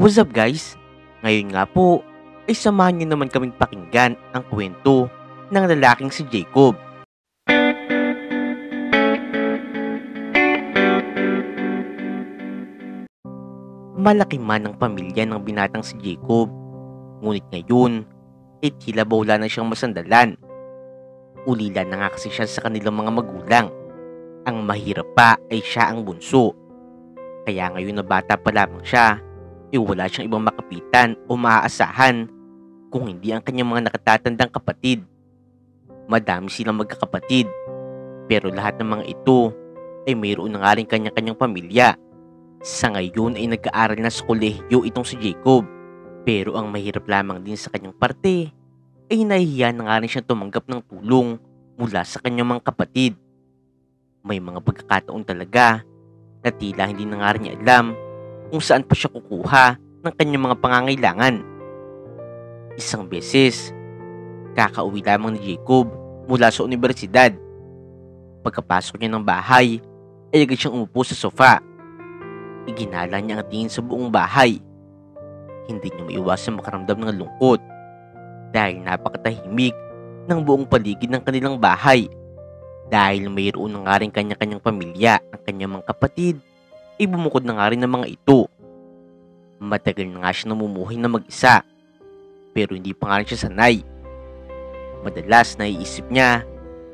What's up guys? Ngayon nga po ay samahan niyo naman kaming pakinggan ang kwento ng lalaking si Jacob. Malaki man ang pamilya ng binatang si Jacob, ngunit ngayon ay tila ba wala na siyang masandalan. Ulila na nga kasi siya sa kanilang mga magulang. Ang mahirap pa ay siya ang bunso. Kaya ngayon na bata pa lamang siya, wala siyang ibang makapitan o maaasahan kung hindi ang kanyang mga nakatatandang kapatid. Madami silang magkakapatid, pero lahat ng mga ito ay mayroon na nga rin kanya-kanyang pamilya. Sa ngayon ay nag-aaral na sa kolehiyo itong si Jacob, pero ang mahirap lamang din sa kanyang parte ay nahihiya na nga rin siyang tumanggap ng tulong mula sa kanyang mga kapatid. May mga pagkakataon talaga na tila hindi na nga rin niya alam kung saan pa siya kukuha ng kanyang mga pangangailangan. Isang beses, kakauwi lamang ni Jacob mula sa universidad. Pagkapasok niya ng bahay, ay agad siyang umupo sa sofa. Iginala niya ang tingin sa buong bahay. Hindi niya maiwasang makaramdam ng lungkot dahil napakatahimik ng buong paligid ng kanilang bahay. Dahil mayroon na nga rin kanya-kanyang pamilya ang kanyang mga kapatid, ay bumukod na nga rin ng mga ito. Matagal na nga siya namumuhay na mag-isa, pero hindi pa nga rin siya sanay. Madalas naiisip niya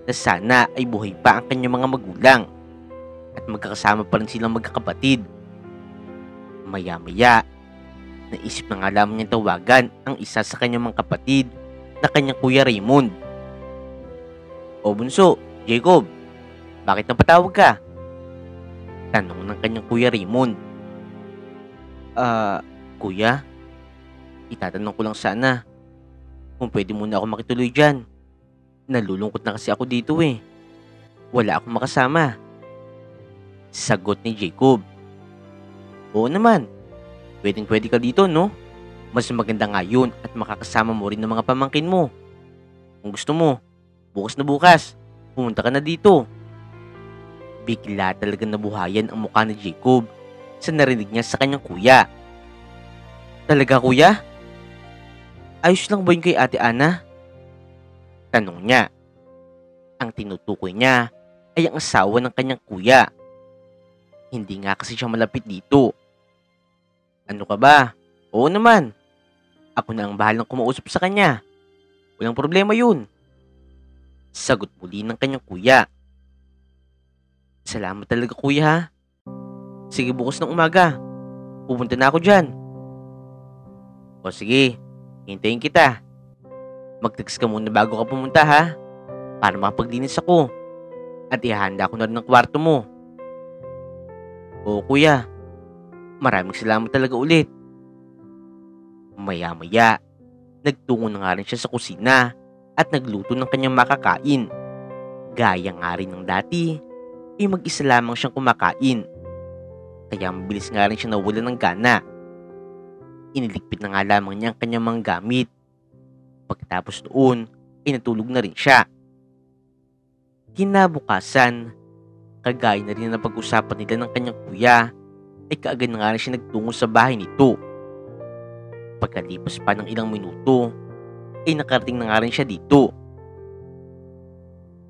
na sana ay buhay pa ang kanyang mga magulang at magkakasama pa rin silang magkakapatid. Maya-maya, naisip na nga lamang niyang tawagan ang isa sa kanyang mga kapatid na kanyang Kuya Raymond. "O bunso, Jacob, bakit napatawag ka?" Tanong ng kanyang Kuya Raymond. Kuya, itatanong ko lang sana kung pwede muna ako makituloy dyan. Nalulungkot na kasi ako dito eh. Wala akong makasama." Sagot ni Jacob. "Oo naman, pwedeng-pwede ka dito, no? Mas maganda nga yun at makakasama mo rin ng mga pamangkin mo. Kung gusto mo, bukas na bukas, pumunta ka na dito." Bigla talaga nabuhayan ang mukha ni Jacob sa narinig niya sa kanyang kuya. "Talaga kuya? Ayos lang ba yun kay Ate Ana?" Tanong niya. Ang tinutukoy niya ay ang asawa ng kanyang kuya. Hindi nga kasi siya malapit dito. "Ano ka ba? Oo naman. Ako na ang bahalang kumausap sa kanya. Walang problema yun." Sagot muli ng kanyang kuya. "Salamat talaga kuya ha. Sige bukas ng umaga, pupunta na ako dyan." "O sige, hintayin kita. Mag-text ka muna bago ka pumunta ha, para makapaglinis ako. At ihahanda ko na rin ang kwarto mo." "Oo kuya, maraming salamat talaga ulit." Maya-maya, nagtungo na nga rin siya sa kusina at nagluto ng kanyang makakain. Gaya nga rin ng dati, ay mag-isa lamang siyang kumakain. Kaya mabilis nga rin siya nawalan ng gana. Iniligpit na nga lamang niya ang kanyang mga gamit. Pagkatapos noon, ay natulog na rin siya. Kinabukasan, kagaya na rin na pag-usapan nila ng kanyang kuya, ay kaagad na nga rin siya nagtungo sa bahay nito. Pagkalipas pa ng ilang minuto, ay nakarating na nga rin siya dito.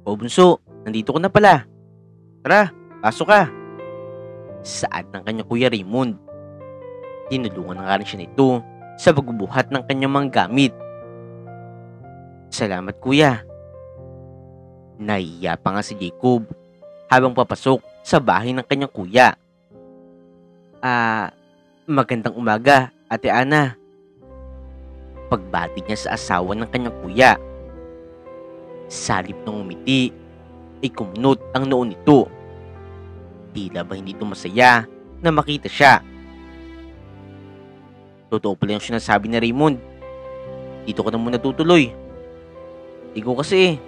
"O bunso, nandito ko na pala. Tara, pasok ka." Saad ng kanyang Kuya Raymond. Tinulungan na nga rin siya nito sa pagbubuhat ng kanyang mga gamit. "Salamat kuya." Nahihiya pa nga si Jacob habang papasok sa bahay ng kanyang kuya. Magandang umaga, Ate Ana." Pagbati niya sa asawa ng kanyang kuya. Salip ng umiti, ay kumunot ang noo nito. Tila ba hindi ito masaya na makita siya. "Totoo pala yung sinasabi ni Raymond. Dito ka na muna tutuloy. Ikaw kasi,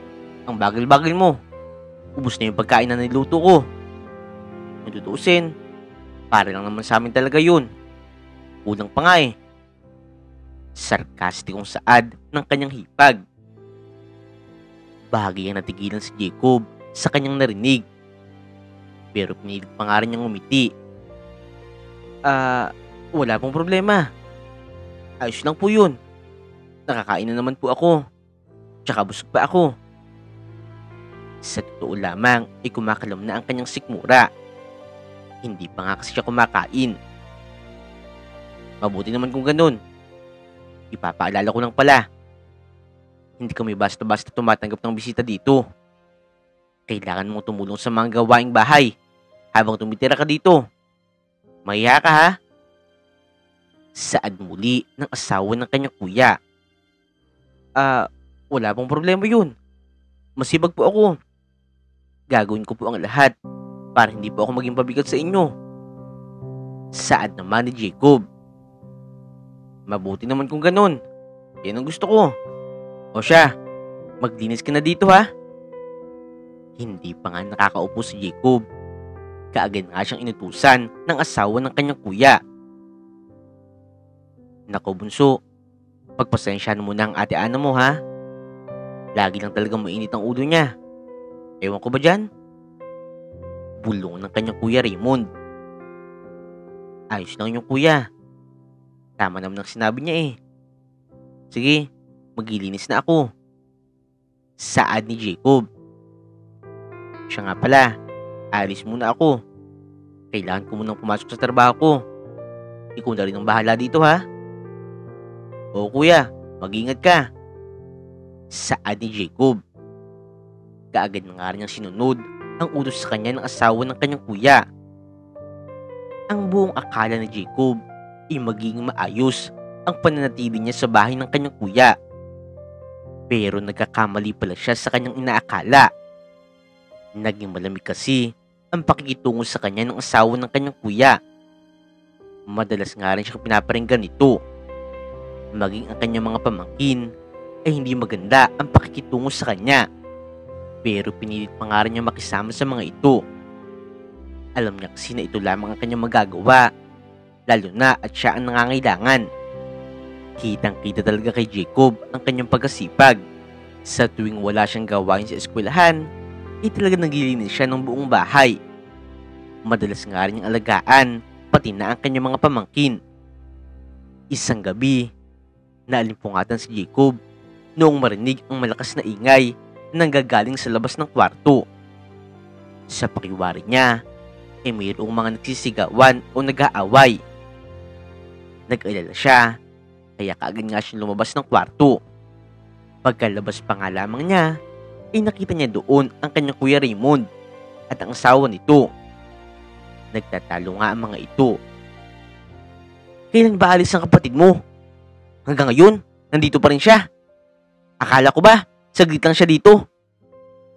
ang bagal-bagal mo. Ubus na yung pagkain na niluto ko. Kung tutuusin, para lang naman sa amin talaga yun. Kulang pa nga eh." Sarkastikong saad ng kanyang hipag. Bahagyang natigilan si Jacob sa kanyang narinig. Pero pinilit pa nga rin niyang umiti. Wala pong problema. Ayos lang po yun. Nakakain na naman po ako. Tsaka busog pa ako. Sa totoo lamang ay kumakalam na ang kanyang sikmura. Hindi pa nga kasi siya kumakain. Mabuti naman kung ganun. Ipapaalala ko lang pala. Hindi kami basta-basta tumatanggap ng bisita dito. Kailangan mong tumulong sa mga gawaing bahay habang tumitira ka dito. Mahiya ka ha? Saad muli ng asawa ng kanyang kuya. Wala pong problema yun. Masibag po ako. Gagawin ko po ang lahat para hindi po ako maging pabigat sa inyo. Saad naman ni Jacob. Mabuti naman kung ganun. Yan ang gusto ko. O siya, maglinis ka na dito ha. Hindi pa nga nakakaupo si Jacob. Kaagad nga siyang inutusan ng asawa ng kanyang kuya. Nako bunso, pagpasensyahan mo na ang ate Ana mo ha. Lagi lang talagang mainit ang ulo niya. Ewan ko ba dyan? Bulong ng kanyang kuya Raymond. Ayos lang yung kuya. Tama naman ang sinabi niya eh. Sige, maglilinis na ako. Saad ni Jacob. Siya nga pala, alis muna ako. Kailangan ko munang pumasok sa trabaho ko. Ikaw na rin ang bahala dito ha. O kuya, mag-ingat ka. Saad ni Jacob. Kaagad na nga rin niyang sinunod ang utos sa kanya ng asawa ng kanyang kuya. Ang buong akala ni Jacob ay magiging maayos ang pananatili niya sa bahay ng kanyang kuya. Pero nagkakamali pala siya sa kanyang inaakala. Naging malamig kasi ang pakikitungo sa kanya ng asawa ng kanyang kuya. Madalas nga rin siya pinaparinggan nito. Maging ang kanyang mga pamangkin ay hindi maganda ang pakikitungo sa kanya. Pero pinilit pa nga rin niya makisama sa mga ito. Alam niya kasi na ito lamang ang kanyang magagawa, lalo na at siya ang nangangailangan. Kitang-kita talaga kay Jacob ang kanyang pagkasipag. Sa tuwing wala siyang gawain sa eskwelahan, ay talaga naglilinis siya ng buong bahay. Madalas nga rin niyang alagaan, pati na ang kanyang mga pamangkin. Isang gabi, naalimpungatan si Jacob noong marinig ang malakas na ingay na nanggagaling sa labas ng kwarto. Sa pakiwari niya, ay mayroong mga nagsisigawan o nag-aaway. Nag-alala siya, kaya kaagad nga siyang lumabas ng kwarto. Pagkalabas pa nga lamang niya, ay nakita niya doon ang kanyang kuya Raymond at ang asawa nito. Nagtatalo nga ang mga ito. Kailan ba alis ang kapatid mo? Hanggang ngayon, nandito pa rin siya. Akala ko ba, saglit lang siya dito.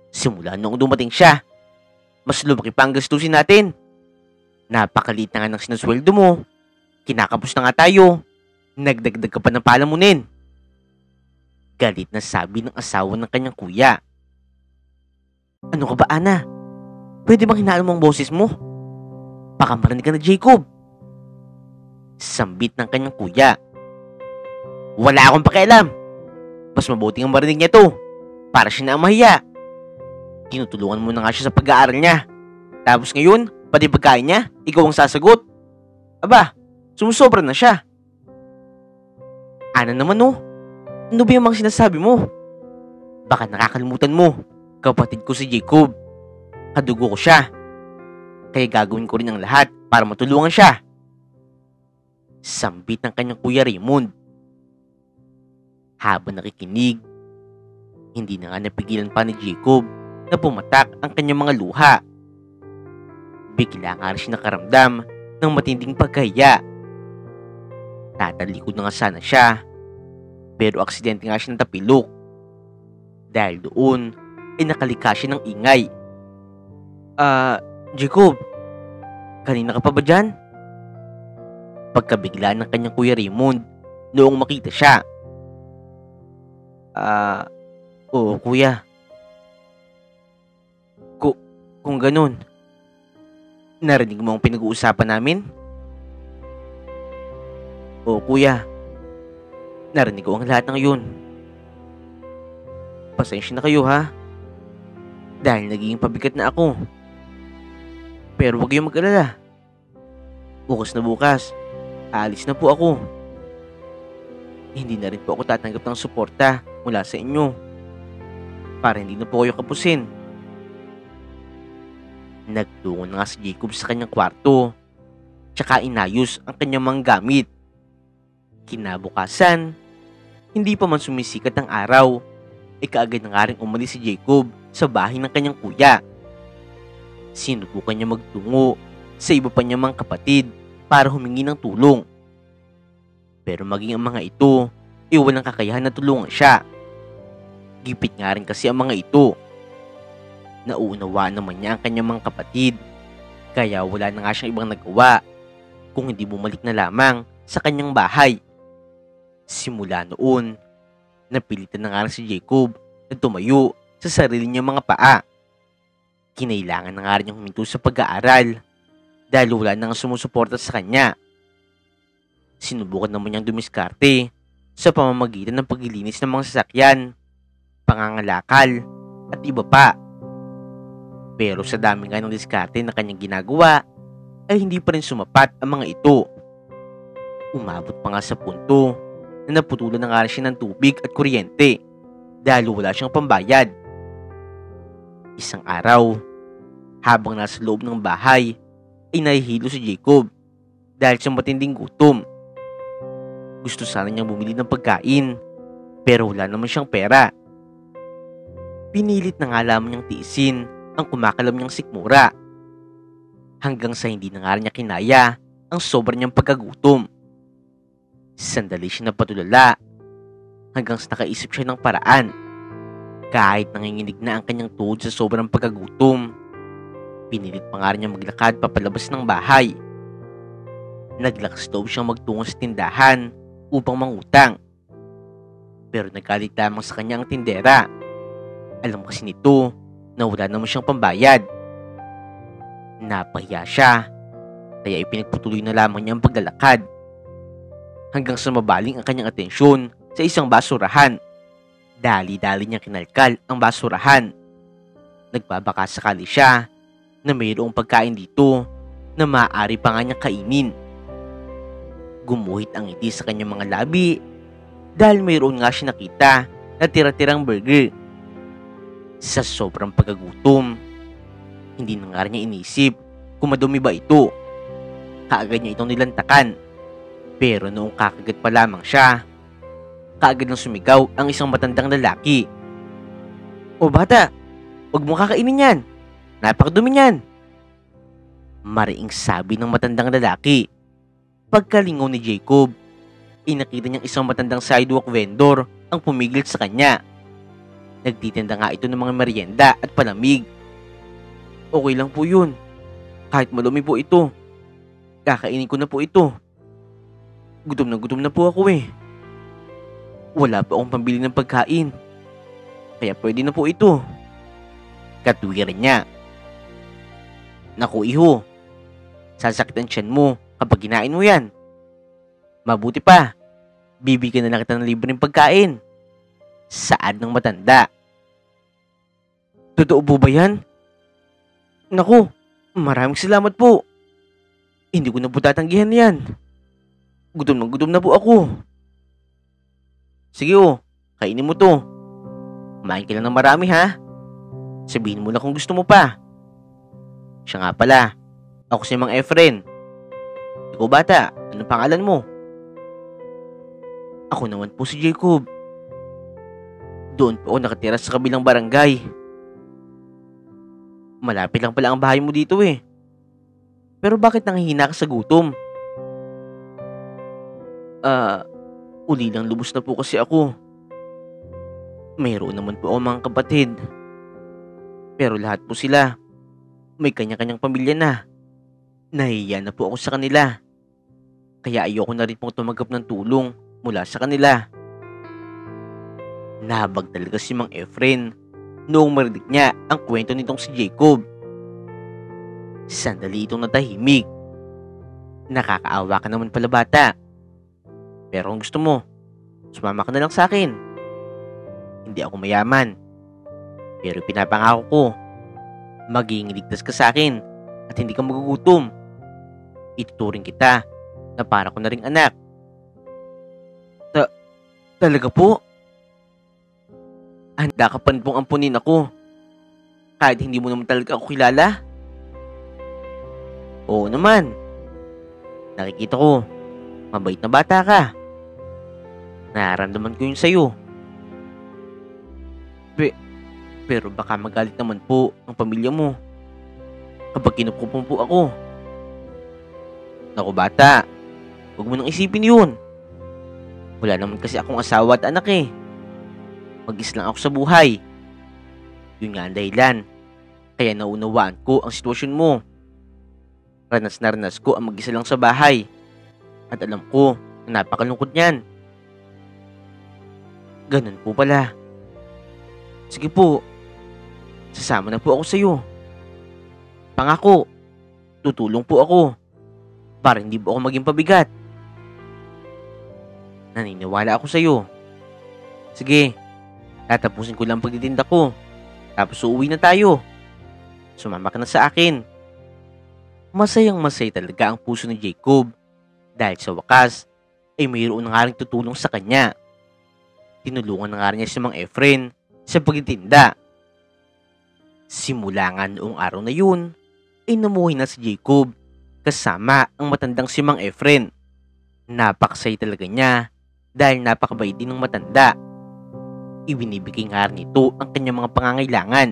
Simula noong dumating siya, mas lumaki pa ang gastusin natin. Napakaliit na nga ng sinusweldo mo. Kinakapos na nga tayo. Nagdagdag ka pa ng palamunin. Galit na sabi ng asawa ng kanyang kuya. Ano ka ba, Ana? Pwede bang hinaan mo ang boses mo? Baka marinig ka na, Jacob. Sambit ng kanyang kuya. Wala akong pakialam. Mas mabuting ang marinig niya to. Para siya na ang mahiya. Tinutulungan mo na nga siya sa pag-aaral niya. Tapos ngayon, pati pagkain niya, ikaw ang sasagot. Aba, sumusobra na siya. Ana naman oh. Ano ba yung mga sinasabi mo? Baka nakakalimutan mo. Kapatid ko si Jacob. Kadugo ko siya. Kaya gagawin ko rin ang lahat para matulungan siya. Sambit ng kanyang kuya Raymond. Habang nakikinig, hindi na nga napigilan pa ni Jacob na pumatak ang kanyang mga luha. Bigla nga rin siya nakaramdam ng matinding pagkahiya. Tatalikod na nga sana siya, pero aksidente nga siya ng tapilok. Dahil doon ay nakalika siya ng ingay. Jacob, kanina ka pa ba dyan? Pagkabigla ng kanyang kuya Raymond noong makita siya. Oo kuya. Kung ganun, narinig mo ang pinag-uusapan namin? Oo kuya, narinig ko ang lahat ng yun. Pasensya na kayo ha, dahil naging pabigat na ako. Pero huwag kayong mag-alala. Bukas na bukas, aalis na po ako. hindi na rin po ako tatanggap ng suporta mula sa inyo para hindi na po kayo kapusin. Nagtungo na nga si Jacob sa kanyang kwarto, tsaka inayos ang kanyang mga gamit. Kinabukasan, hindi pa man sumisikat ang araw, kaagad na nga rin umalis si Jacob sa bahay ng kanyang kuya. Sinubukan niya magtungo sa iba pa niyang mga kapatid para humingi ng tulong. Pero maging ang mga ito, walang kakayahan na tulungan siya. Gipit nga rin kasi ang mga ito. Nauunawaan naman niya ang kanyang mga kapatid, kaya wala na nga siyang ibang nagawa kung hindi bumalik na lamang sa kanyang bahay. Simula noon, napilitan na nga rin si Jacob na tumayo sa sarili niyang mga paa. Kinailangan na nga rin niyang huminto sa pag-aaral dahil wala na nga sumusuporta sa kanya. Sinubukan naman niyang dumiskarte sa pamamagitan ng paglilinis ng mga sasakyan, pangangalakal, at iba pa. Pero sa dami nga ng diskarte na kanyang ginagawa, ay hindi pa rin sumapat ang mga ito. Umabot pa nga sa punto na naputulan na nga rin siya ng tubig at kuryente dahil wala siyang pambayad. Isang araw, habang nasa loob ng bahay, ay nahihilo si Jacob dahil sa matinding gutom. Gusto sana niyang bumili ng pagkain, pero wala naman siyang pera. Pinilit na nga lamang niyang tiisin ang kumakalam niyang sikmura, hanggang sa hindi na nga niya kinaya ang sobrang niyang pagkagutom. Sandali siya napatulala, hanggang sa nakaisip siya ng paraan. Kahit nanginginig na ang kanyang tuhod sa sobrang pagkagutom, pinilit pa nga rin niya maglakad papalabas ng bahay. Naglakas loob siyang magtungo sa tindahan upang mangutang. Pero nagalit lamang sa kanya ang tindera. Alam kasi nito na wala naman siyang pambayad. Napahiya siya, kaya ipinagpatuloy na lamang niya ang paglalakad. Hanggang sa mabaling ang kanyang atensyon sa isang basurahan. Dali-dali niyang kinalkal ang basurahan. Nagbabaka sakali siya na mayroong pagkain dito na maaari pa nga niyang kainin. Gumuhit ang ngiti sa kanyang mga labi dahil mayroon nga siya nakita na tira-tirang burger. Sa sobrang pagkagutom, hindi na nga niya inisip kung madumi ba ito. Kaagad niya itong nilantakan. Pero noong kakagat pa lamang siya, kaagad nang sumigaw ang isang matandang lalaki. "O bata, huwag mo kakainin yan. Napakadumi niyan." Mariing sabi ng matandang lalaki. Pagkalingaw ni Jacob, nakita niyang isang matandang sidewalk vendor ang pumigil sa kanya. Nagtitinda nga ito ng mga merienda at palamig. "Okay lang po yun. Kahit madumi po ito. Kakainin ko na po ito. Gutom na po ako eh. Wala pa akong pambili ng pagkain. Kaya pwede na po ito." Katwiran niya. "Naku iho, sasakit ang tiyan mo kapag kinain mo yan. Mabuti pa, bibigyan na lang kita ng libreng pagkain." Saad ng matanda. "Totoo po ba yan? Naku, maraming salamat po. Hindi ko na po tatanggihan yan. Gutom na po ako." "Sige kainin mo to. Kumain ka lang ng marami ha. Sabihin mo na kung gusto mo pa. Siya nga pala, ako si Mang Efren. Ikaw bata, anong pangalan mo?" "Ako naman po si Jacob. Doon po ako nakatira sa kabilang barangay." "Malapit lang pala ang bahay mo dito eh. Pero bakit nanghihina ka sa gutom?" Uli lang lubos na po kasi ako. Mayroon naman po ako mga kapatid. Pero lahat po sila may kanya-kanyang pamilya na. Nahihiya na po ako sa kanila. Kaya ayoko na rin pong tumanggap ng tulong mula sa kanila." Nahabag talaga si Mang Efren noong marinig niya ang kwento nitong si Jacob. Sandali itong natahimik. "Nakakaawa ka naman pala bata. Pero kung gusto mo, sumama ka na lang sa akin. Hindi ako mayaman. Pero pinapangako ko, magiging ligtas ka sa akin at hindi ka magugutom. Ituturing kita na para ko na ring anak." Talaga po? Handa ka pa pong ampunin ako kahit hindi mo naman talaga ako kilala? Oo naman. Nakikita ko, mabait na bata ka. Nararamdaman ko yun sa'yo. Pero baka magalit naman po ang pamilya mo kapag kinupkupan po ako. Naku bata, huwag mo nang isipin yun. Wala naman kasi akong asawa at anak eh. Mag-isa lang ako sa buhay. Yun nga ang dahilan. Kaya naunawaan ko ang sitwasyon mo. Ranas na ranas ko ang mag-isa lang sa bahay. At alam ko na napakalungkot niyan. Ganun po pala. Sige po, sasama na po ako sa iyo. Pangako, tutulong po ako para hindi po ako maging pabigat. Naniniwala ako sa iyo. Sige, tatapusin ko lang ang pagtitinda ko. Tapos uuwi na tayo. Sumama ka na sa akin. Masayang masaya talaga ang puso ni Jacob dahil sa wakas ay mayroon na nga rin tutulong sa kanya. Tinulungan na nga rin niya si Mang Efren sa pagtitinda. Simula nga noong araw na yun ay namuhay na si Jacob kasama ang matandang si Mang Efren. Napakasaya talaga niya dahil napakabait din ng matanda. Ibinibigay nga rin nito ang kanyang mga pangangailangan.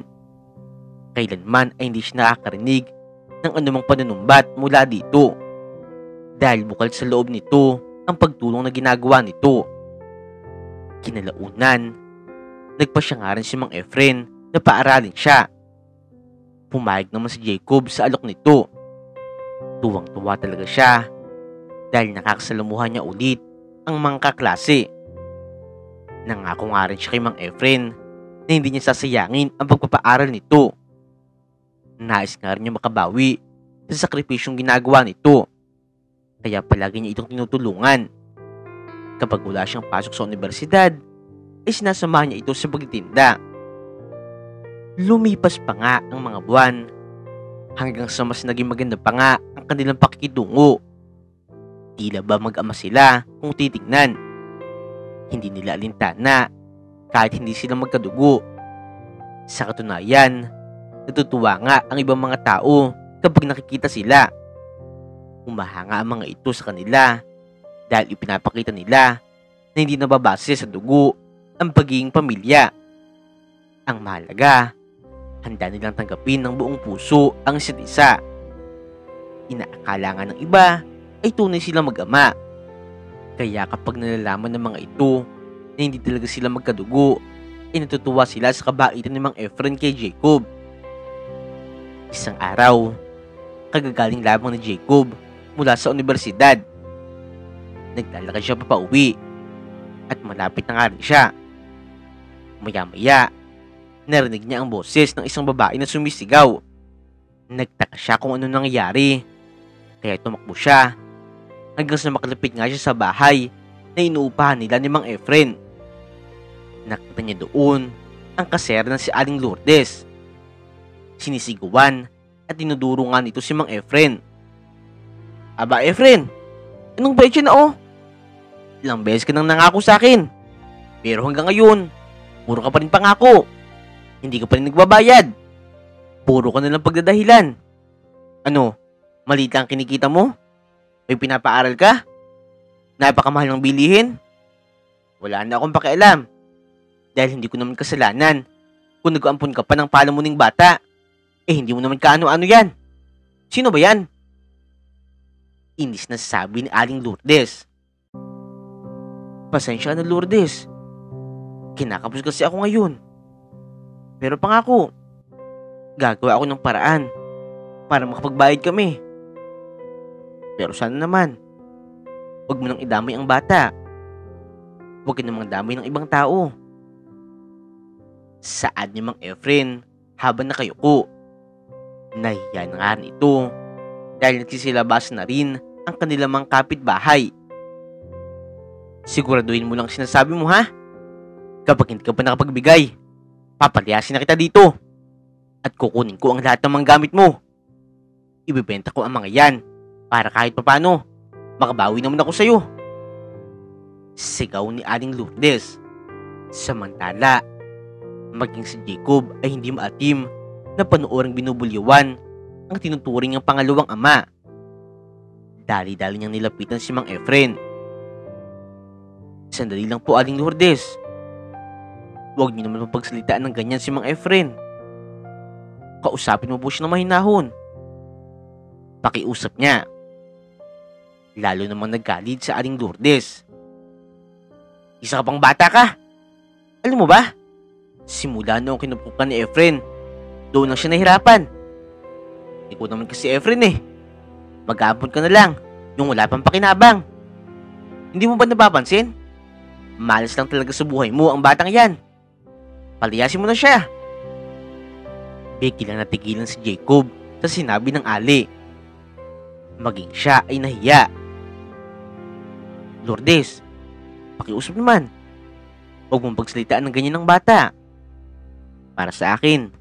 Kailanman ay hindi siya nakakarinig ng anumang panunumbat mula dito. Dahil bukal sa loob nito ang pagtulong na ginagawa nito. Kinalaunan, nagpasya nga rin si Mang Efren na paaralin siya. Pumayag naman si Jacob sa alok nito. Tuwang-tuwa talaga siya dahil nakakasalamuhan niya ulit ang mga kaklase. Nangako nga rin siya kay Mang Efren na hindi niya sasayangin ang pagpapaaral nito. Nais nga rin niya makabawi sa sakripisyong ginagawa nito. Kaya palagi niya itong tinutulungan. Kapag wala siyang pasok sa universidad, ay sinasamahan niya ito sa pagtitinda. Lumipas pa nga ang mga buwan hanggang sa mas naging maganda pa nga ang kanilang pakikitungo. Tila ba mag-ama sila kung titignan. Hindi nila alintana kahit hindi sila magkadugo. Sa katunayan, natutuwa nga ang ibang mga tao kapag nakikita sila. Umahanga ang mga ito sa kanila dahil ipinapakita nila na hindi nababase sa dugo ang pagiging pamilya. Ang mahalaga, handa nilang tanggapin ng buong puso ang isa't isa. Inaakala nga ng iba ay tunay silang mag-ama. Kaya kapag nalalaman ng mga ito na hindi talaga sila magkadugo, ay natutuwa sila sa kabaitan ni Mang Efren kay Jacob. Isang araw, kagagaling lamang ni Jacob mula sa universidad. Naglalakad siya papauwi at malapit na nga rin siya. Maya-maya, narinig niya ang boses ng isang babae na sumisigaw. Nagtaka siya kung ano nangyari, kaya tumakbo siya hanggang sa makalapit nga siya sa bahay na inuupahan nila ni Mang Efren. Nakita niya doon ang kasera na si Aling Lourdes. Sinisigawan at tinuduro nga nito si Mang Efren. Aba Efren, anong betya na oh? Ilang beses ka nang nangako sa akin. Pero hanggang ngayon, puro ka pa rin pangako. Hindi ka pa rin nagbabayad. Puro ka na lang pagdadahilan. Ano, maliit lang kinikita mo? May pinapaaral ka? Napakamahal ng bilihin? Wala na akong pakialam. Dahil hindi ko naman kasalanan kung nag-ampon ka pa ng palamuning bata. Eh hindi mo naman kaano-ano yan. Sino ba yan? Inis na sabi ni Aling Lourdes. Pasensya na Lourdes. Kinakapos kasi ako ngayon. Pero pangako, gagawa ako ng paraan para makapagbayad kami. Pero sana naman, huwag mo nang idamay ang bata. Huwag ka namang damay ng ibang tao. Saad ni Mang Efren habang nakayuko. Nahiya na nga rin ito dahil nagsisilabas na rin ang kanilang mga kapitbahay. Siguraduhin mo lang sinasabi mo ha. Kapag hindi ka pa nakapagbigay, papalayasin na kita dito at kukunin ko ang lahat ng mga gamit mo. Ibibenta ko ang mga yan para kahit papano makabawi naman ako sa'yo. sigaw ni Aling Lourdes. Samantala, maging si Jacob ay hindi maatim na panooring binubulyawan ang tinuturing ng pangalawang ama. Dali-dali niyang nilapitan si Mang Efren. Sandali lang po, Aling Lourdes. Huwag niyo naman mapagsalitaan ng ganyan si Mang Efren. Kausapin mo po siya ng mahinahon. Pakiusap niya. Lalo namang naggalit sa Aling Lourdes. Isa ka pang bata ka. Alam mo ba? Simula noong kinupukan ni Efren, doon lang siya nahirapan. Ikaw naman kasi Efren eh. Mag-aampon ka na lang, yung wala pang pakinabang. Hindi mo ba napapansin? Malas lang talaga sa buhay mo ang batang yan. Palayasin mo na siya. Biglang natigilan si Jacob sa sinabi ng Ali. Maging siya ay nahiya. Lourdes, pakiusap naman. Huwag mong pagsalitaan ng ganyan ng bata. Para sa akin,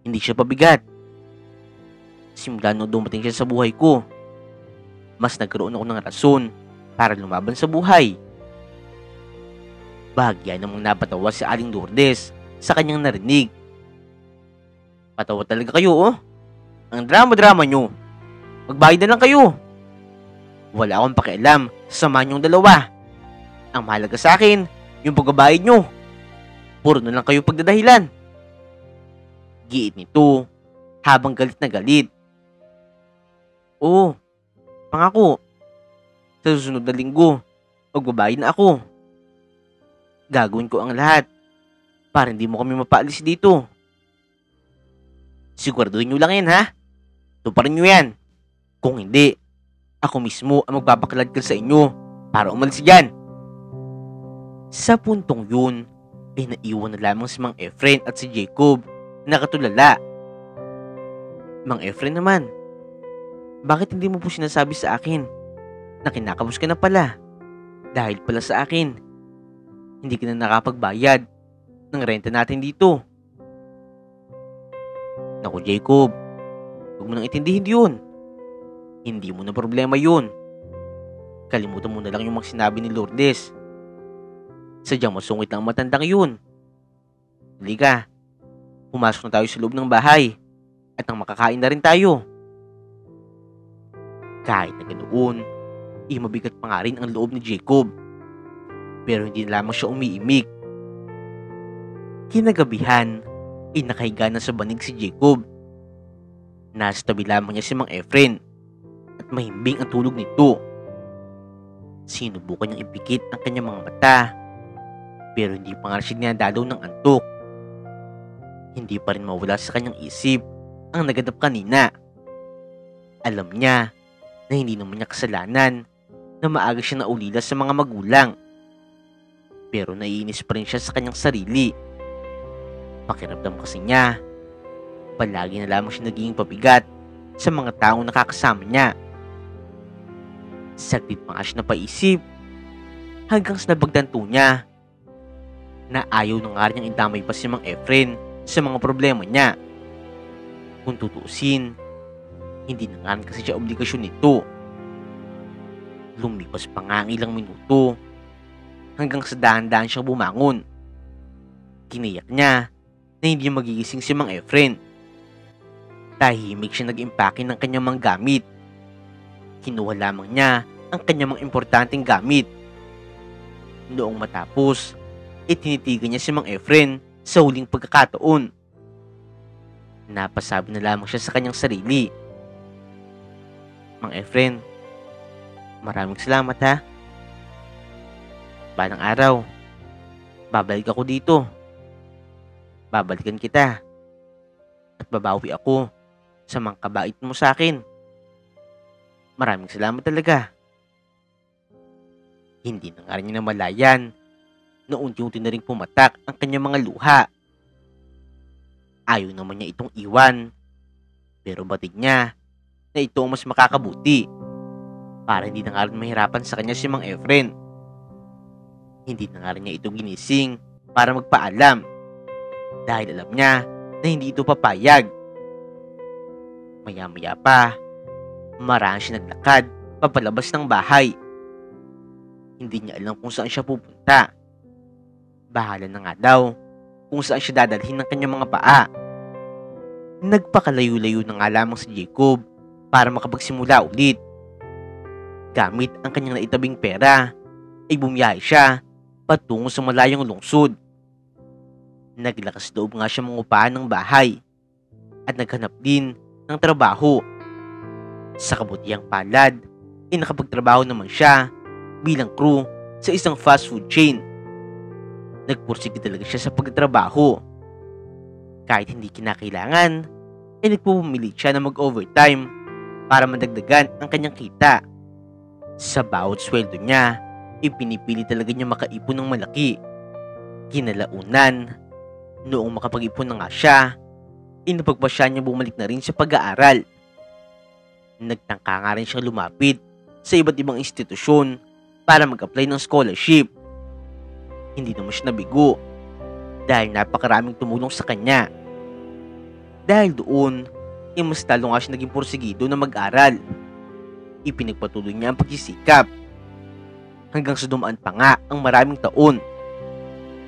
hindi siya pabigat. Simula nung dumating siya sa buhay ko, mas nagkaroon ako ng rason para lumaban sa buhay. Bahagya namang napatawa si Aling Lourdes sa kanyang narinig. Patawa talaga kayo, oh. Ang drama-drama nyo. Magbayad na lang kayo. Wala akong pakialam sa sama niyong dalawa. Ang mahalaga sa akin, yung pagbabayad nyo. Puro na lang kayo pagdadahilan. Giit nito habang galit na galit. Oo, pangako. Sa susunod na linggo, magbabayad na ako. Gagawin ko ang lahat para hindi mo kami mapaalis dito. Siguraduhin nyo lang yan, ha? Tuparin nyo yan. Kung hindi, ako mismo ang magpapakalad sa inyo para umalis dyan. Sa puntong yun, ay naiwan na lamang si Mang Efren at si Jacob na nakatulala. Mang Efren naman, bakit hindi mo po sinasabi sa akin na kinakabos ka na pala? Dahil pala sa akin, hindi ka na nakapagbayad ng renta natin dito. Naku Jacob, huwag mo nang itindihin yun. Hindi mo na problema yun. Kalimutan mo na lang yung mga sinabi ni Lourdes. Sadyang masungit lang ang matandang yun. Halika, pumasok na tayo sa loob ng bahay at nang makakain na rin tayo. Kahit na ganoon, mabigat pa nga rin ang loob ni Jacob. Pero hindi na lamang siya umiimik. Kinagabihan, nakahiga na sa banig si Jacob. Nasa tabi lamang niya si Mang Efren at mahimbing ang tulog nito. Sinubukan niyang ipikit ang kanyang mga mata, pero hindi pa nga siya dinadalaw ng antok. Hindi pa rin mawala sa kanyang isip ang naganap kanina. Alam niya na hindi naman niya kasalanan na maaga siya naulila sa mga magulang. Pero naiinis pa rin siya sa kanyang sarili. Pakiramdam kasi niya, palagi na lamang siya naging pabigat sa mga taong nakakasama niya. Saglit pa nga siya napaisip hanggang sa nabagtanto niya na ayaw na nga niyang idamay pa si Mang Efren sa mga problema niya. Kung tutuusin, hindi na nga kasi siya obligasyon nito. Lumipas pa nga ang ilang minuto hanggang sa dahan-dahan siyang bumangon. Tiniyak niya na hindi magigising si Mang Efren. Tahimik siya nag-impake ng kanyang mga gamit. Kinuha lamang niya ang kanyang mga importanteng gamit. Noong matapos, tinitigan niya si Mang Efren sa huling pagkakataon. Napasabi na lamang siya sa kanyang sarili. Mang Efren, maraming salamat ha. Balang araw, babalik ako dito. Babalikan kita. At babawi ako sa mga kabait mo sa akin. Maraming salamat talaga. Hindi na nga rin niya namalayan na unti-unti na rin pumatak ang kanyang mga luha. Ayaw naman niya itong iwan. Pero batid niya na ito ang mas makakabuti para hindi na nga rin mahirapan sa kanya si Mang Efren. Hindi na nga rin niya ito ginising para magpaalam dahil alam niya na hindi ito papayag. Maya-maya pa, marami siya naglakad papalabas ng bahay. Hindi niya alam kung saan siya pupunta. Bahala na nga daw kung saan siya dadalhin ng kanyang mga paa. Nagpakalayo-layo na nga lamang si Jacob para makapagsimula ulit. Gamit ang kanyang naitabing pera ay bumiyahe siya patungo sa malayong lungsod. Naglakas loob nga siya mangupahan ng bahay at naghanap din ng trabaho. Sa kabutihang palad ay nakapagtrabaho naman siya bilang crew sa isang fast food chain. Nagpursige talaga siya sa pagtatrabaho. Kahit hindi kinakailangan, ay nagpupumilit siya na mag-overtime para madagdagan ang kanyang kita. Sa bawat sweldo niya, ipinipili talaga niya makaipon ng malaki. Kinalaunan, noong makapag-ipon na nga siya, inapagpasya niya bumalik na rin sa pag-aaral. Nagtangka nga rin siyang lumapit sa iba't ibang institusyon para mag-apply ng scholarship. Hindi naman siya nabigo dahil napakaraming tumulong sa kanya. Dahil doon, mas lalo nga siya naging porsigido na mag-aral. Ipinagpatuloy niya ang pagsisikap hanggang sa dumaan pa nga ang maraming taon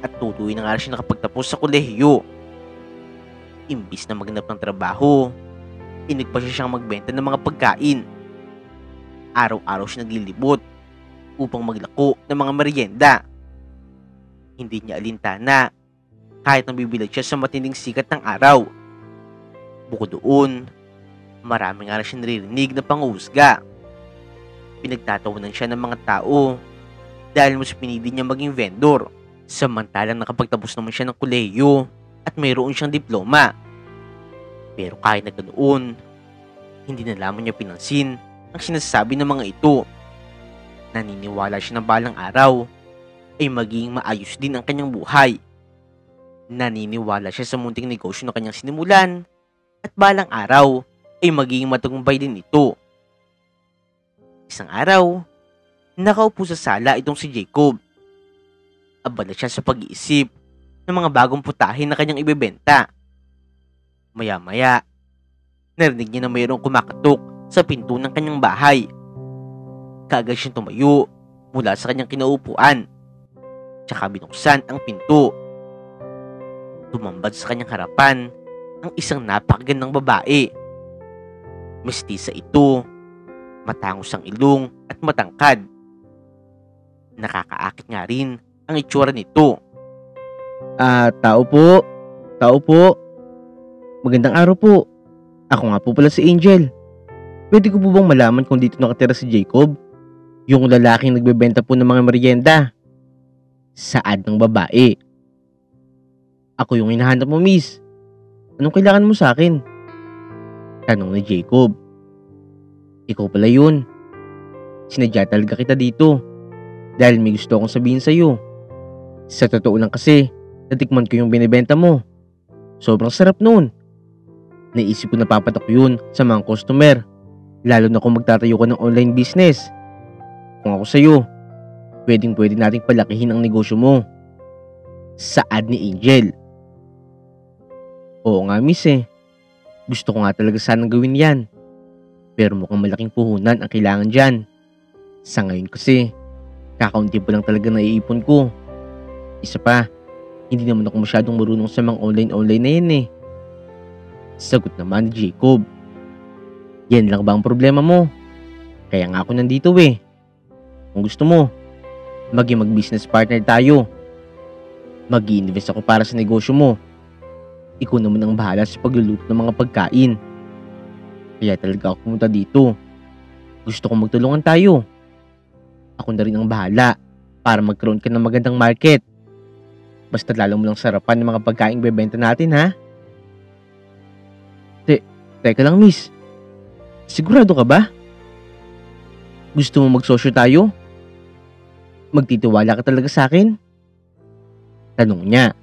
at tuloy na nga siya nakapagtapos sa kolehiyo. Imbis na maghanap ng trabaho, inagpa siyang magbenta ng mga pagkain. Araw-araw siya naglilibot upang maglako ng mga merienda. Hindi niya alintana kahit nabibilad siya sa matinding sikat ng araw. Bukod doon, marami nga siyang naririnig na panghusga. Pinagtatawanan siya ng mga tao dahil mas pinili niya maging vendor. Samantalang nakapagtapos naman siya ng kolehiyo at mayroon siyang diploma. Pero kahit na ganoon, hindi na lamang niya pinansin ang sinasabi ng mga ito. Naniniwala siya na balang araw ay magiging maayos din ang kanyang buhay. Naniniwala siya sa munting negosyo na kanyang sinimulan at balang araw ay magiging matagumpay din ito. Isang araw, nakaupo sa sala itong si Jacob. Abala siya sa pag-iisip ng mga bagong putahe na kanyang ibebenta. Maya-maya, narinig niya na mayroong kumakatok sa pinto ng kanyang bahay. Kaagad siyang tumayo mula sa kanyang kinaupuan. Tsaka binuksan ang pinto. Tumambad sa kanyang harapan ang isang napakagandang babae. Mestiza ito, matangos ang ilong at matangkad. Nakakaakit nga rin ang itsura nito. Tao po. Tao po. Magandang araw po. Ako nga po pala si Angel. Pwede ko po bang malaman kung dito nakatira si Jacob? Yung lalaking nagbebenta po ng mga merienda. Saad ng babae. Ako yung hinahanap mo, miss. Anong kailangan mo sa akin? Tanong ni Jacob. Ikaw pala yun. Sinadya talaga kita dito dahil may gusto akong sabihin sa'yo. Sa totoo lang kasi, natikman ko yung binibenta mo. Sobrang sarap noon. Naisip ko na papatok yun sa mga customer, lalo na kung magtatayo ka ng online business. Kung ako sa'yo, pwede nating palakihin ang negosyo mo. Saad ni Angel. Oo nga, miss eh. Gusto ko nga talaga sanang gawin yan. Pero mukhang malaking puhunan ang kailangan dyan. Sa ngayon kasi, kakaunti pa lang talaga naiipon ko. Isa pa, hindi naman ako masyadong marunong sa mga online na yan eh. Sagot naman ni Jacob. Yan lang ba ang problema mo? Kaya nga ako nandito eh. Kung gusto mo, maging mag-business partner tayo. Mag-i-invest ako para sa negosyo mo. Ikaw naman ang bahala sa pagluluto ng mga pagkain. Kaya talaga ako pumunta dito. Gusto kong magtulungan tayo. Ako na rin ang bahala para magkaroon ka ng magandang market. Basta lalo mo lang sarapan ng mga pagkain bebenta natin, ha? Teka lang, miss. Sigurado ka ba? Gusto mo magsosyo tayo? Magtitiwala ka talaga sa akin? Tanong niya.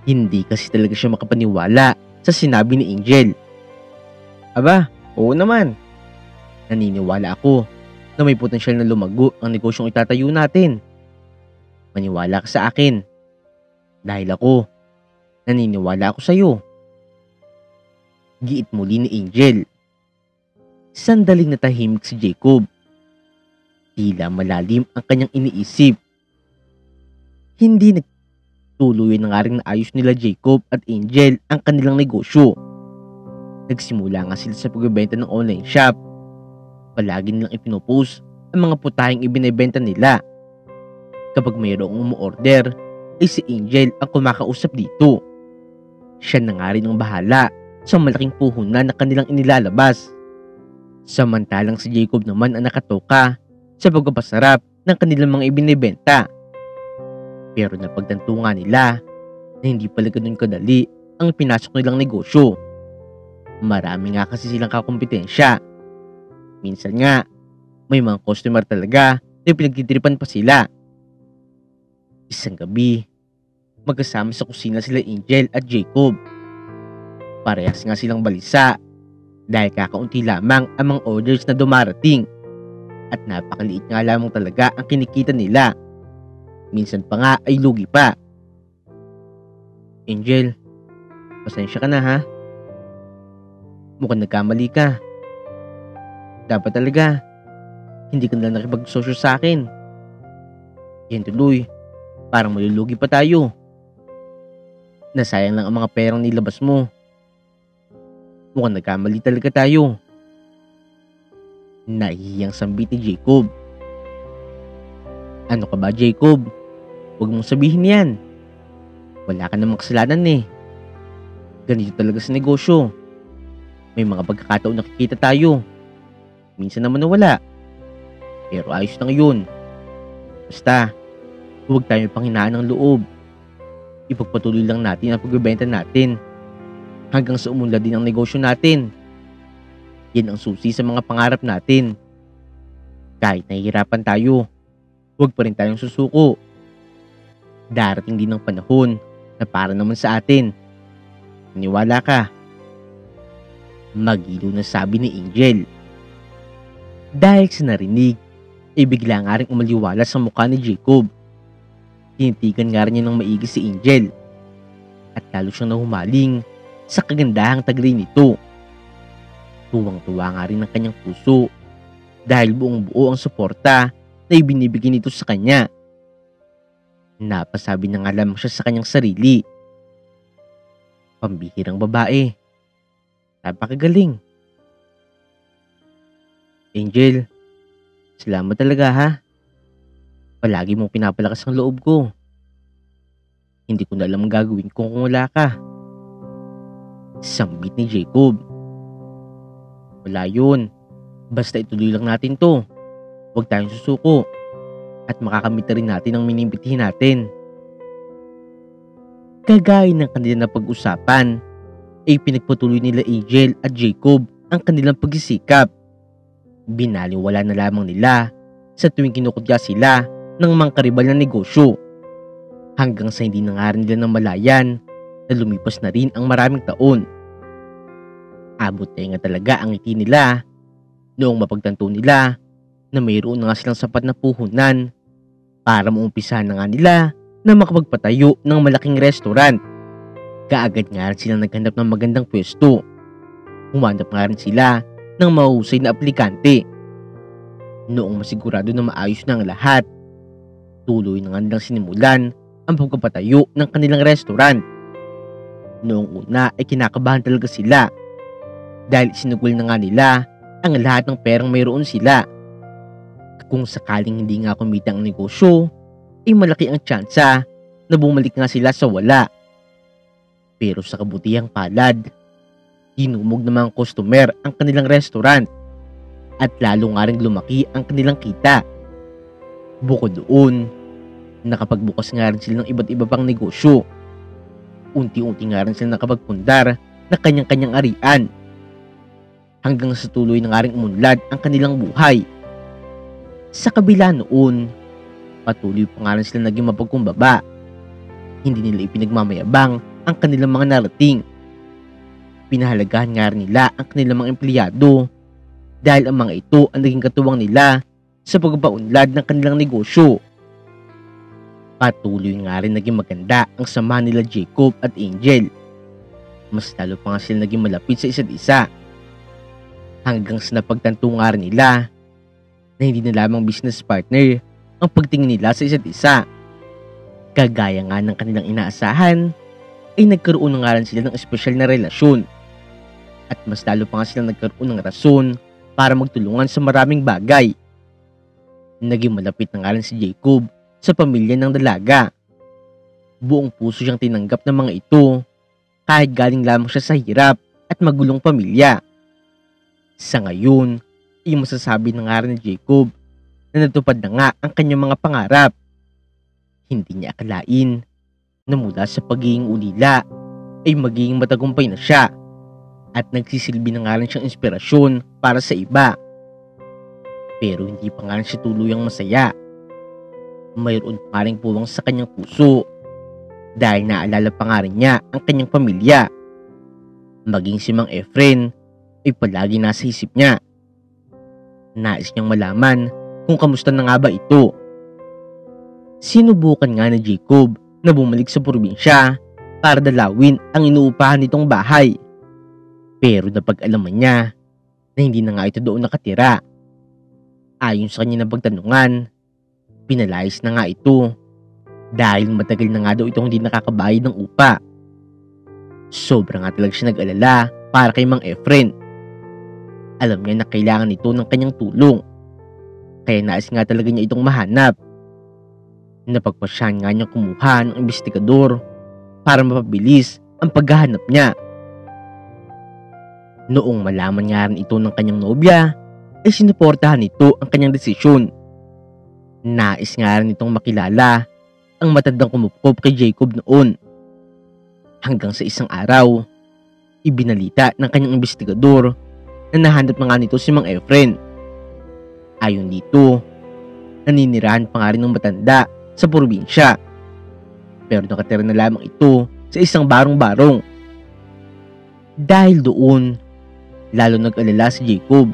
Hindi kasi talaga siya makapaniwala sa sinabi ni Angel. Aba, oo naman. Naniniwala ako na may potensyal na lumago ang negosyong itatayo natin. Maniwala ka sa akin. Dahil ako, naniniwala ako sa'yo. Giit muli ni Angel. Sandaling natahimik si Jacob. Tila malalim ang kanyang iniisip. Hindi nagtuloy na nga rin naayos nila Jacob at Angel ang kanilang negosyo. Nagsimula nga sila sa pagbebenta ng online shop. Palagi nilang ipinupost ang mga putahing ibinebenta nila. Kapag mayroong umu-order, ay si Angel ang kumakausap dito. Siya na nga rin ang bahala sa malaking puhunan na kanilang inilalabas. Samantalang si Jacob naman ang nakatoka sa pagpapasarap ng kanilang mga ibinebenta. Pero napagtanto nga nila na hindi pala ganun kadali ang pinasok nilang negosyo. Marami nga kasi silang kakumpetensya. Minsan nga, may mga customer talaga na pinagtitripan pa sila. Isang gabi, magkasama sa kusina sila Angel at Jacob. Parehas nga silang balisa dahil kakaunti lamang ang mga orders na dumarating at napakaliit nga lamang talaga ang kinikita nila. Minsan pa nga ay lugi pa. Angel, pasensya ka na ha. Mukhang nagkamali ka. Dapat talaga, hindi ka na nakipagsosyo sa akin. Yan tuloy, parang malulugi pa tayo. Nasayang lang ang mga perang nilabas mo. Mukhang nagkamali talaga tayo. Nahihiyang sambit ni Jacob. Ano ka ba, Jacob? Huwag mong sabihin yan. Wala ka namang kasalanan eh. Ganito talaga sa negosyo. May mga pagkakataon nakikita tayo. Minsan naman nawala. Pero ayos na ngayon. Basta, huwag tayo panghinaan ng loob. Ipagpatuloy lang natin ang pagbebenta natin hanggang sa umunlad din ang negosyo natin. Yan ang susi sa mga pangarap natin. Kahit nahihirapan tayo, huwag pa rin tayong susuko. Darating din ang panahon na para naman sa atin. Maniwala ka. Magilo na sabi ni Angel. Dahil sa narinig, ay bigla nga rin umaliwala sa mukha ni Jacob. Tinitigan nga rin niya ng maigi si Angel. At lalo siyang nahumaling sa kagandahang taglay nito. Tuwang-tuwa nga rin ang kanyang puso dahil buong buo ang suporta na ibinibigay nito sa kanya. Napasabi na nga lamang siya sa kanyang sarili. Pambihirang babae. Napakagaling. Angel, salamat talaga ha. Palagi mong pinapalakas ang loob ko. Hindi ko na alam ang gagawin kung wala ka. Sambit ni Jacob. Wala yun. Basta ituloy lang natin to. Huwag tayong susuko. At makakamit na rin natin ang minimbitihin natin. Kagaya ng kanila na pag-usapan, ay pinagpatuloy nila Angel at Jacob ang kanilang pagsisikap. Binaliwala na lamang nila sa tuwing kinukutya sila ng mga karibal na negosyo. Hanggang sa hindi na nga rin nila namalayan na lumipas na rin ang maraming taon. Abot na nga talaga ang ngiti nila noong mapagtanto nila na mayroon na nga silang sapat na puhunan para maumpisahan na nga nila na makapagpatayo ng malaking restaurant. Kaagad nga rin silang naghanap ng magandang pwesto. Humanap nga rin sila ng mahusay na aplikante. Noong masigurado na maayos na ang lahat, tuloy na nga nilang sinimulan ang pagpapatayo ng kanilang restaurant. Noong una ay kinakabahan talaga sila dahil sinugol na nga nila ang lahat ng perang mayroon sila. Kung sakaling hindi nga kumita ang negosyo, ay malaki ang tsansa na bumalik nga sila sa wala. Pero sa kabutihang palad, hinumog ng mga customer ang kanilang restaurant at lalo nga rin lumaki ang kanilang kita. Bukod doon, nakapagbukas nga rin sila ng iba't iba pang negosyo. Unti-unti nga rin sila nakapagpundar na kanyang-kanyang arian. Hanggang sa tuloy na nga rin umunlad ang kanilang buhay. Sa kabila noon, patuloy pa nga rin sila naging mapagkumbaba. Hindi nila ipinagmamayabang ang kanilang mga narating. Pinahalagahan nga rin nila ang kanilang mga empleyado dahil ang mga ito ang naging katuwang nila sa pagpapaunlad ng kanilang negosyo. Patuloy nga rin naging maganda ang samahan nila Jacob at Angel. Mas lalo pa nga sila naging malapit sa isa't isa. Hanggang sa napagtanto nga rin nila na hindi na lamang business partner ang pagtingin nila sa isa't isa. Kagaya nga ng kanilang inaasahan, ay nagkaroon na nga rin sila ng espesyal na relasyon. At mas lalo pa nga silang nagkaroon ng rason para magtulungan sa maraming bagay. Naging malapit na nga rin si Jacob sa pamilya ng dalaga. Buong puso siyang tinanggap ng mga ito kahit galing lamang siya sa hirap at magulong pamilya. Sa ngayon, ay masasabi na nga rin ni Jacob na natupad na nga ang kanyang mga pangarap. Hindi niya akalain na mula sa pagiging ulila ay magiging matagumpay na siya at nagsisilbi na nga rin siyang inspirasyon para sa iba. Pero hindi pa nga rin siya tuluyang masaya. Mayroon pa rin puwang sa kanyang puso dahil naalala pa nga rin niya ang kanyang pamilya. Maging si Mang Efren ay palagi nasa isip niya. Nais niyang malaman kung kamusta na nga ba ito. Sinubukan nga ni Jacob na bumalik sa probinsya para dalawin ang inuupahan nitong bahay. Pero napag-alaman niya na hindi na nga ito doon nakatira. Ayon sa kanya na pagtanungan, pinalayas na nga ito dahil matagal na nga daw itong hindi nakakabayad ng upa. Sobra nga talaga siya nag-alala para kay Mang Efren. Alam niya na kailangan nito ng kanyang tulong. Kaya nais nga talaga niya itong mahanap. Napagpasyahan nga niya kumuha ng investigador para mapabilis ang paghahanap niya. Noong malaman nga rin ito ng kanyang nobya, ay sinuportahan nito ang kanyang desisyon. Nais nga rin itong makilala ang matandang kumupkop kay Jacob noon. Hanggang sa isang araw, ibinalita ng kanyang investigador na nahanap na nga nito si Mang Efren. Ayon dito, naninirahan pa nga rin ng matanda sa probinsya. Pero nakatira na lamang ito sa isang barong-barong. Dahil doon, lalo nag-alala si Jacob.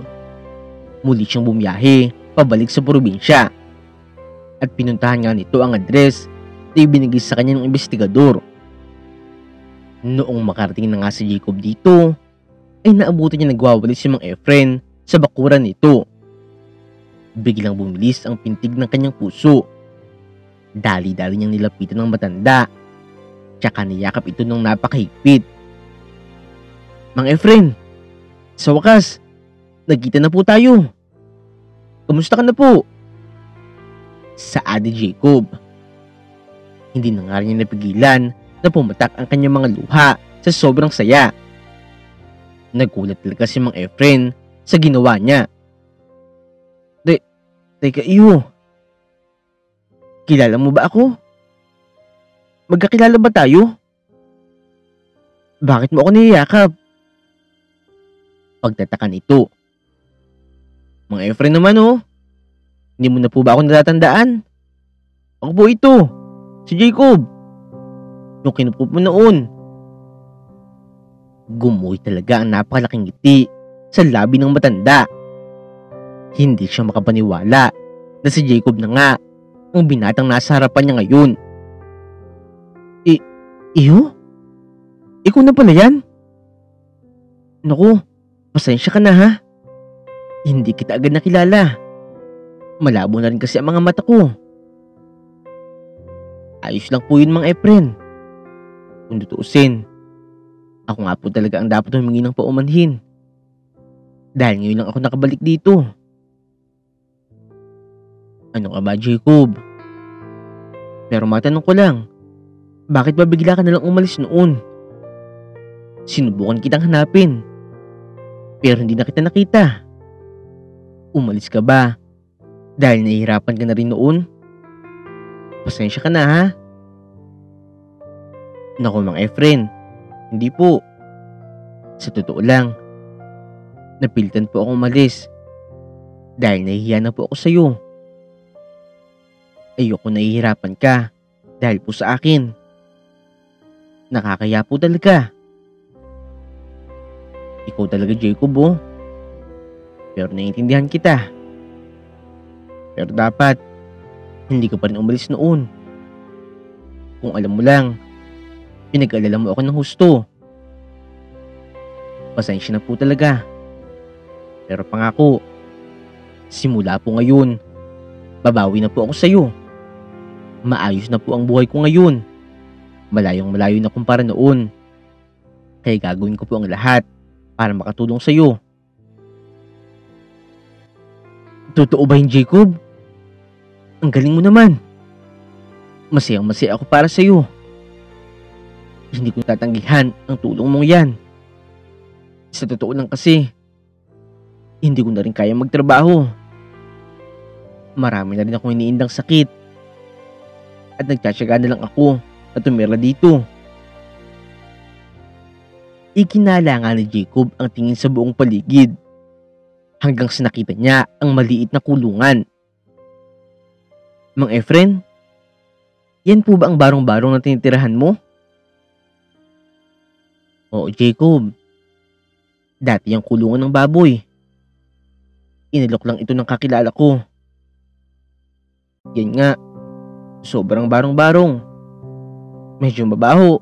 Muli siyang bumiyahe pabalik sa probinsya. At pinuntahan nga nito ang address na ibinigay sa kanya ng investigador. Noong makarating na nga si Jacob dito, ay naabutan niya nagwawali si Mang Efren sa bakuran nito. Biglang bumilis ang pintig ng kanyang puso. Dali-dali niyang nilapitan ng matanda. Tsaka niyakap ito ng napakahigpit. Mang Efren, sa wakas, nagkita na po tayo. Kamusta ka na po? Saad ni Jacob. Hindi na nga rin niya napigilan na pumatak ang kanyang mga luha sa sobrang saya. Nagulat talaga si Mang Efren sa ginawa niya. Teka iyo, kilala mo ba ako? Magkakilala ba tayo? Bakit mo ako niyayakap? Pagtatakan nito. Mang Efren naman oh, hindi mo na po ba ako natatandaan? Ako po ito, si Jacob. Yung kinupup mo noon. Gumuhi talaga ang napakalaking ngiti sa labi ng matanda. Hindi siya makapaniwala na si Jacob na nga ang binatang nasa harapan niya ngayon. Iyo? Ikaw na pala yan? Naku, pasensya ka na ha. Hindi kita agad nakilala. Malabo na rin kasi ang mga mata ko. Ayos lang po yun, Mang Efren. Kung tutuusin, ako nga po talaga ang dapat humingi ng paumanhin. Dahil ngayon lang ako nakabalik dito. Ano ka ba, Jacob? Pero matanong ko lang, bakit ba bigla ka nalang umalis noon? Sinubukan kitang hanapin, pero hindi na kita nakita. Umalis ka ba dahil nahihirapan ka na rin noon? Pasensya ka na ha? Naku Mang Efren, hindi po. Sa totoo lang, napilitan po akong umalis dahil nahihiya na po ako sa'yo. Ayoko nahihirapan ka dahil po sa akin. Nakakaya po talaga. Ikaw talaga, Jacob oh. Pero naiintindihan kita. Pero dapat, hindi ka pa rin umalis noon. Kung alam mo lang, pinag-alala mo ako ng husto. Pasensya na po talaga. Pero pangako, Simula po ngayon, babawi na po ako sa iyo. Maayos na po ang buhay ko ngayon. Malayong malayo na kumpara noon. Kaya gagawin ko po ang lahat para makatulong sa iyo. Totoo ba yun, Jacob? Ang galing mo naman. Masayang masaya ako para sa iyo. Hindi ko tatanggihan ang tulong mong yan. Sa totoo lang kasi, hindi ko na rin kaya magtrabaho. Marami na rin akong iniindang sakit. At nagtsatsaga na lang ako na tumira dito. Ikinala nga ni Jacob ang tingin sa buong paligid hanggang sa nakita niya ang maliit na kulungan. Mang Efren, yan po ba ang barong-barong na tinitirahan mo? Oo, Jacob. Dati ang kulungan ng baboy. Inalok lang ito ng kakilala ko. Yan nga, sobrang barong-barong. Medyo mabaho.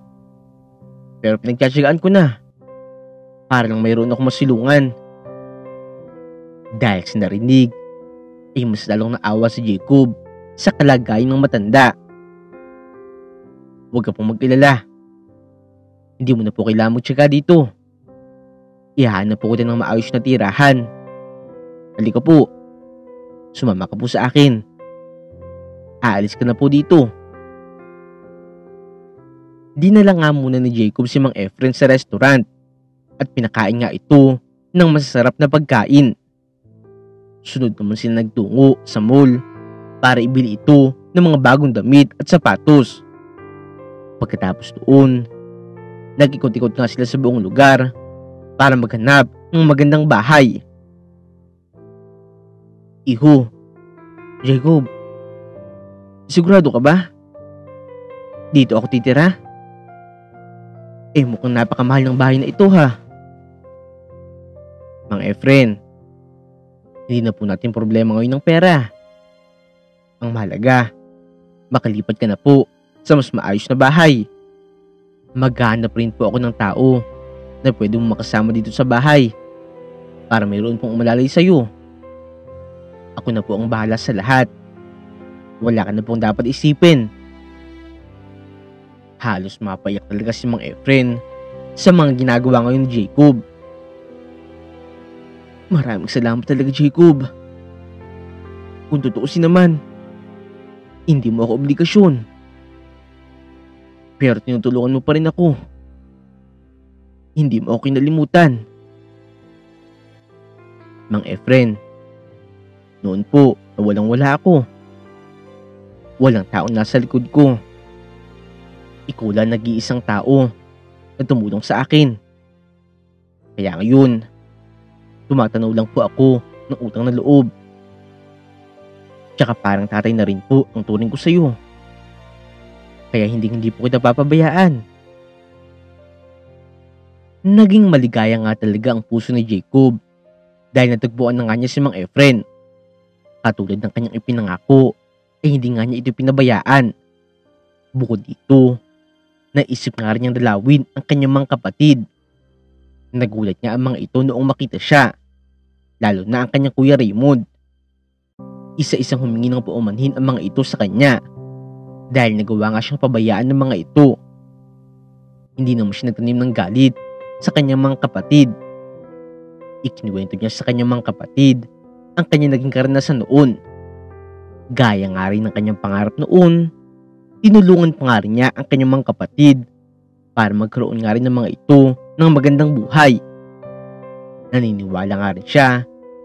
Pero pinagtsatsagaan ko na. Para lang mayroon akong masilungan. Dahil sa narinig, ay mas lalong naawa si Jacob sa kalagayan ng matanda. Huwag ka pong mag-ilala. Hindi mo na po kailangan magtsaga dito. Ihahanap po ko din ng maayos na tirahan. Halika po. Sumama ka po sa akin. Aalis ka na po dito. Dinala nga muna ni Jacob si Mang Efren sa restaurant at pinakain nga ito ng masasarap na pagkain. Sunod naman sila nagtungo sa mall para ibili ito ng mga bagong damit at sapatos. Pagkatapos doon, nag-ikot-ikot nga sila sa buong lugar para maghanap ng magandang bahay. Iho, Jacob, sigurado ka ba? Dito ako titira? Mukhang napakamahal ng bahay na ito ha. Mang Efren, hindi na po natin problema ngayon ng pera. Ang mahalaga, makalipat ka na po sa mas maayos na bahay. Maghahanap rin po ako ng tao na pwede mong makasama dito sa bahay para mayroon pong umalalay sa iyo. Ako na po ang bahala sa lahat. Wala ka na pong dapat isipin. Halos mapayak talaga si Mang Efren sa mga ginagawa ngayon ni Jacob. Maraming salamat talaga, Jacob. Kung tutuusin naman, hindi mo ako obligasyon. Pero tinutulungan mo pa rin ako. Hindi mo ako kinalimutan. Mang Efren, noon po na walang-wala ako. Walang taong nasa likod ko. Ikaw lang nag-iisang tao na tumulong sa akin. Kaya ngayon, tumatanaw lang po ako ng utang na loob. Tsaka parang tatay na rin po ang turing ko sa iyo. Kaya hindi po kita papabayaan. Naging maligaya nga talaga ang puso ni Jacob dahil natagpuan na nga niya si Mang Efren. Katulad ng kanyang ipinangako, hindi nga niya ito pinabayaan. Bukod dito, naisip nga rin niyang dalawin ang kanyang mga kapatid. Nagulat niya ang mga ito noong makita siya, lalo na ang kanyang kuya Raymond. Isa-isang humingi ng paumanhin ang mga ito sa kanya dahil nagawa nga siyang pabayaan ng mga ito. Hindi naman siya nagtanim ng galit sa kanyang mga kapatid. Ikinuwento niya sa kanyang mga kapatid ang kanyang naging karanasan noon. Gaya nga rin ng kanyang pangarap noon, tinulungan pa nga rin niya ang kanyang mga kapatid para magkaroon nga rin ng mga ito ng magandang buhay. Naniniwala nga rin siya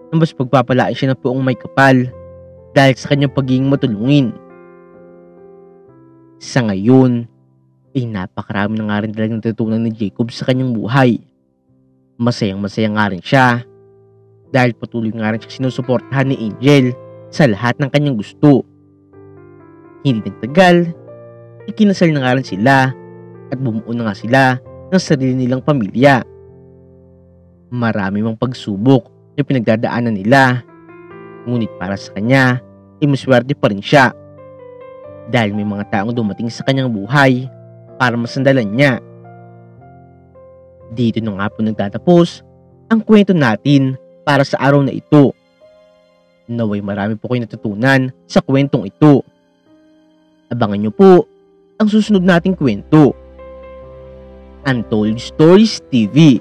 na mas pagpapalain siya ng poong may kapal dahil sa kanyang pagiging matulungin. Sa ngayon, napakarami na nga rin talagang natutunan ni Jacob sa kanyang buhay. Masayang-masaya nga rin siya dahil patuloy nga rin siya sinusuportahan ni Angel sa lahat ng kanyang gusto. Hindi nagtagal, ikinasal na nga rin sila at bumuo na nga sila ng sarili nilang pamilya. Marami mang pagsubok na pinagdadaanan nila, ngunit para sa kanya maswerte pa rin siya dahil may mga taong dumating sa kanyang buhay para masandalan niya. Dito na nga po nagtatapos ang kwento natin para sa araw na ito. Naway marami po kayo natutunan sa kwentong ito. Abangan nyo po ang susunod nating kwento. Untold Stories TV.